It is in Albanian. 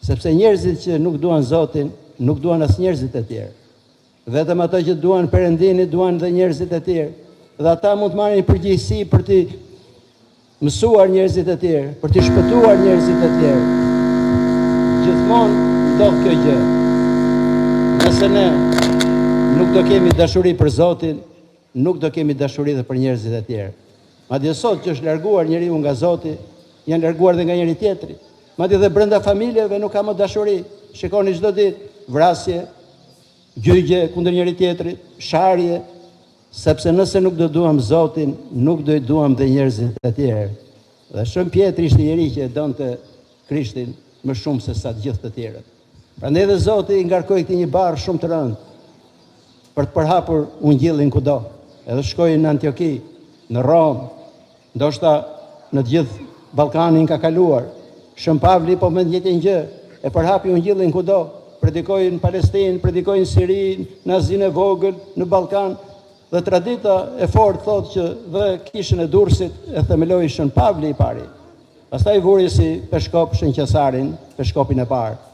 Sepse njerëzit që nuk duan Zotin, nuk duan as njerëzit e tjerë. Vetëm ato që duan Perëndinin, duan dhe njerëzit e tjerë. Dhe ata mund të marrin përgjegjësi për të mësuar njerëzit e tjerë, për të shpëtuar njerëzit e tjerë. Gjithmonë ndodh kjo gjë. Nëse ne nuk do kemi dashuri për Zotin, nuk do kemi dashuri dhe për njerëzit e tjerë. Madje sot që është larguar njeriu nga Zoti, janë larguar dhe nga njëri tjetri. Madje dhe brenda familjeve nuk ka më dashuri. Shikoni çdo ditë vrasje, gjyqje kundër njëri tjetrit, sharje, sepse nëse nuk do duam Zotin, nuk do i duam dhe njerëzit e tjerë. Dhe Shën Pjetri ishte njeri që e donte Krishtin më shumë se sa të gjithë të tjerët. Prandaj edhe Zoti i ngarkoi këtë një barë shumë të rëndë për të përhapur ungjillin kudo. Edhe shkoi në Antioki, në Rom, ndoshta në të gjithë Ballkanin ka kaluar. Shën Pavli po më njëjtën gjë, e përhapi ungjillin kudo. Predikoi në Palestinë, predikoi në Siri, në Azinë e vogël, në Ballkan. Dhe tradita e fortë thotë që dhe kishën e Durrësit e themeloi Shën Pavli i pari. Pastaj vuri si peshkop Shën Qesarin, peshkopin e parë.